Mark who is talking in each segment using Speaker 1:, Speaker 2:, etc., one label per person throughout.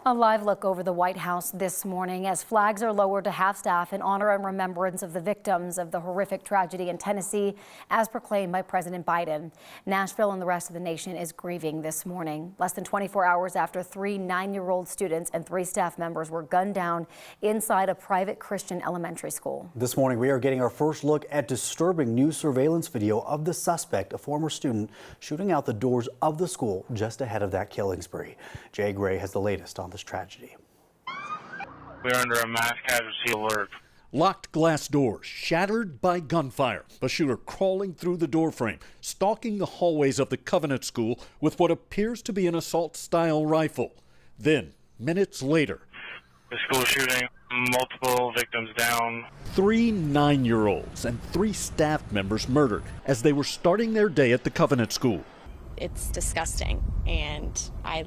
Speaker 1: A live look over the White House this morning as flags are lowered to half-staff in honor and remembrance of the victims of the horrific tragedy in Tennessee, as proclaimed by President Biden. Nashville and the rest of the nation is grieving this morning, less than 24 hours after 3 9-year-old students and 3 staff members were gunned down inside a private Christian elementary school. This morning, we are getting our first look at disturbing new surveillance video of the suspect, a former student, shooting out the doors of the school just ahead of that killing spree. Jay Gray has the latest on this tragedy.
Speaker 2: We're under a mass casualty alert.
Speaker 3: Locked glass doors shattered by gunfire. A shooter crawling through the doorframe, stalking the hallways of the Covenant School with what appears to be an assault-style rifle. Then, minutes later,
Speaker 2: the school shooting, multiple victims down.
Speaker 3: 3 9-year-olds and 3 staff members murdered as they were starting their day at the Covenant School.
Speaker 4: It's disgusting, and I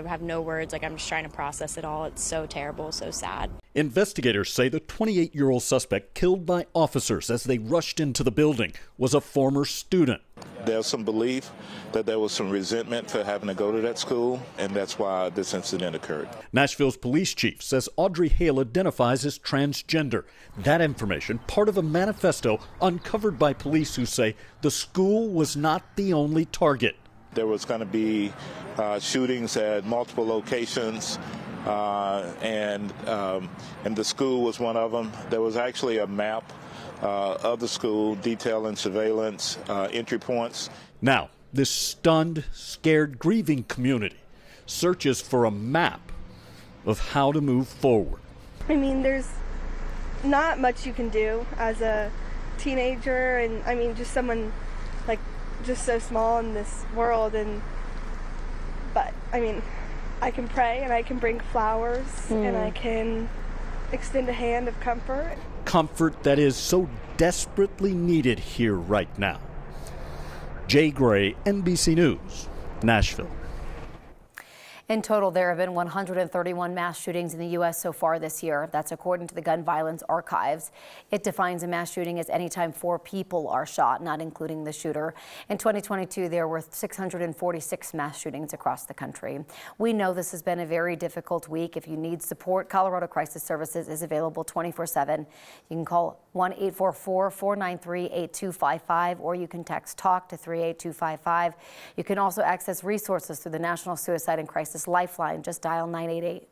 Speaker 4: have no words. I'm just trying to process it all. It's so terrible, so sad.
Speaker 3: Investigators say the 28-year-old suspect killed by officers as they rushed into the building was a former student.
Speaker 5: There's some belief that there was some resentment for having to go to that school, and that's why this incident occurred.
Speaker 3: Nashville's police chief says Audrey Hale identifies as transgender. That information, part of a manifesto uncovered by police who say the school was not the only target.
Speaker 5: There was going to be shootings at multiple locations, and the school was one of them. There was actually a map of the school detailing surveillance entry points.
Speaker 3: Now, this stunned, scared, grieving community searches for a map of how to move forward.
Speaker 6: I mean, there's not much you can do as a teenager, and just someone just so small in this world, but I can pray and I can bring flowers and I can extend a hand of comfort.
Speaker 3: Comfort that is so desperately needed here right now. Jay Gray, NBC News, Nashville.
Speaker 1: In total, there have been 131 mass shootings in the U.S. so far this year. That's according to the Gun Violence Archives. It defines a mass shooting as any time 4 people are shot, not including the shooter. In 2022, there were 646 mass shootings across the country. We know this has been a very difficult week. If you need support, Colorado Crisis Services is available 24/7. You can call 1-844-493-8255, or you can text TALK to 38255. You can also access resources through the National Suicide and Crisis Lifeline. Just dial 988.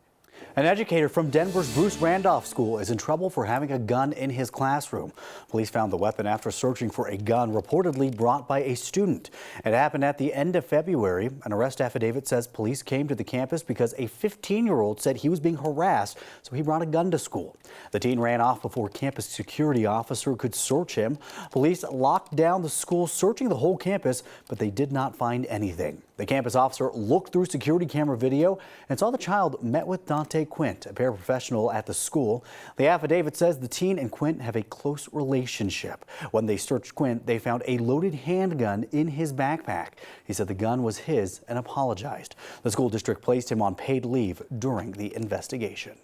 Speaker 7: An educator from Denver's Bruce Randolph School is in trouble for having a gun in his classroom. Police found the weapon after searching for a gun reportedly brought by a student. It happened at the end of February. An arrest affidavit says police came to the campus because a 15-year-old said he was being harassed, so he brought a gun to school. The teen ran off before campus security officer could search him. Police locked down the school, searching the whole campus, but they did not find anything. The campus officer looked through security camera video and saw the child met with Dante Quint, a paraprofessional at the school. The affidavit says the teen and Quint have a close relationship. When they searched Quint, they found a loaded handgun in his backpack. He said the gun was his and apologized. The school district placed him on paid leave during the investigation.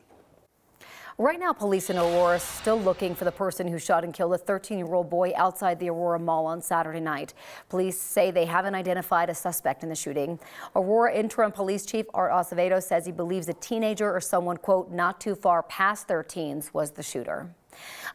Speaker 1: Right now, police in Aurora are still looking for the person who shot and killed a 13-year-old boy outside the Aurora Mall on Saturday night. Police say they haven't identified a suspect in the shooting. Aurora Interim Police Chief Art Acevedo says he believes a teenager or someone, quote, not too far past their teens was the shooter.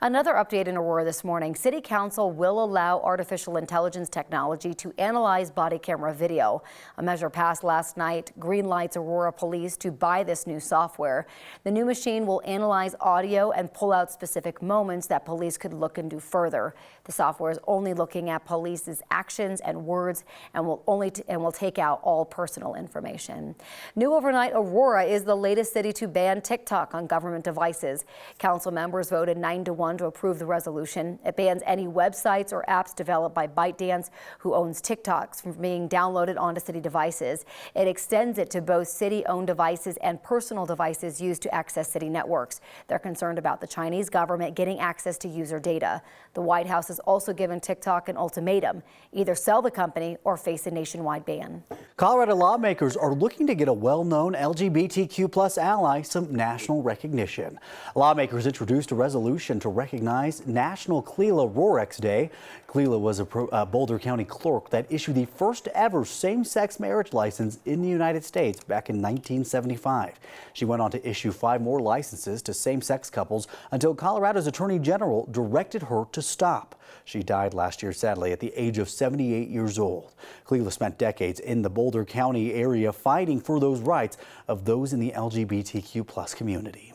Speaker 1: Another update in Aurora this morning. City Council will allow artificial intelligence technology to analyze body camera video. A measure passed last night greenlights Aurora Police to buy this new software. The new machine will analyze audio and pull out specific moments that police could look into further. The software is only looking at police's actions and words and will take out all personal information. New overnight, Aurora is the latest city to ban TikTok on government devices. Council members voted 9-1 to approve the resolution. It bans any websites or apps developed by ByteDance, who owns TikToks, from being downloaded onto city devices. It extends it to both city-owned devices and personal devices used to access city networks. They're concerned about the Chinese government getting access to user data. The White House has also given TikTok an ultimatum: either sell the company or face a nationwide ban.
Speaker 7: Colorado lawmakers are looking to get a well-known LGBTQ+ ally some national recognition. Lawmakers introduced a resolution resolution to recognize National Aurora Day. KUSA was a Boulder County clerk that issued the first ever same-sex marriage license in the United States back in 1975. She went on to issue 5 more licenses to same-sex couples until Colorado's Attorney General directed her to stop. She died last year, sadly, at the age of 78 years old. KUSA spent decades in the Boulder County area fighting for those rights of those in the LGBTQ+ community.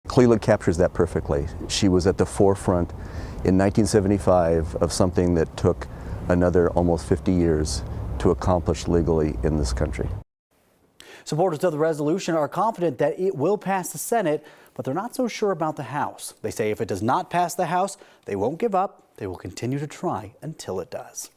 Speaker 8: KUSA captures that perfectly. She was at the forefront in 1975 of something that took another almost 50 years to accomplish legally in this country.
Speaker 7: Supporters of the resolution are confident that it will pass the Senate, but they're not so sure about the House. They say if it does not pass the House, they won't give up. They will continue to try until it does.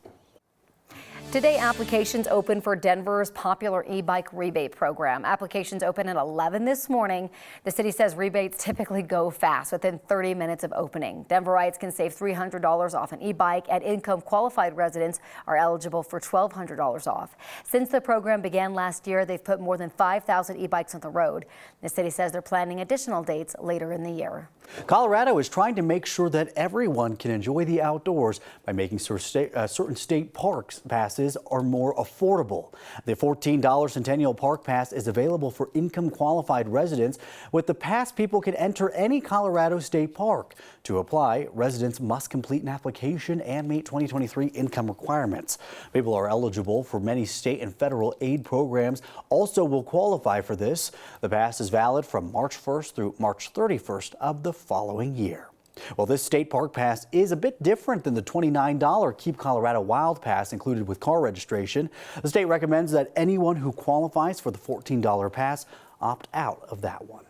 Speaker 1: Today, applications open for Denver's popular e-bike rebate program. Applications open at 11 this morning. The city says rebates typically go fast, within 30 minutes of opening. Denverites can save $300 off an e-bike, and income-qualified residents are eligible for $1,200 off. Since the program began last year, they've put more than 5,000 e-bikes on the road. The city says they're planning additional dates later in the year.
Speaker 7: Colorado is trying to make sure that everyone can enjoy the outdoors by making sure certain state parks passes are more affordable. The $14 Centennial Park Pass is available for income-qualified residents. With the pass, people can enter any Colorado state park. To apply, residents must complete an application and meet 2023 income requirements. People are eligible for many state and federal aid programs also will qualify for this. The pass is valid from March 1st through March 31st of the following year. Well, this state park pass is a bit different than the $29 Keep Colorado Wild Pass included with car registration. The state recommends that anyone who qualifies for the $14 pass opt out of that one.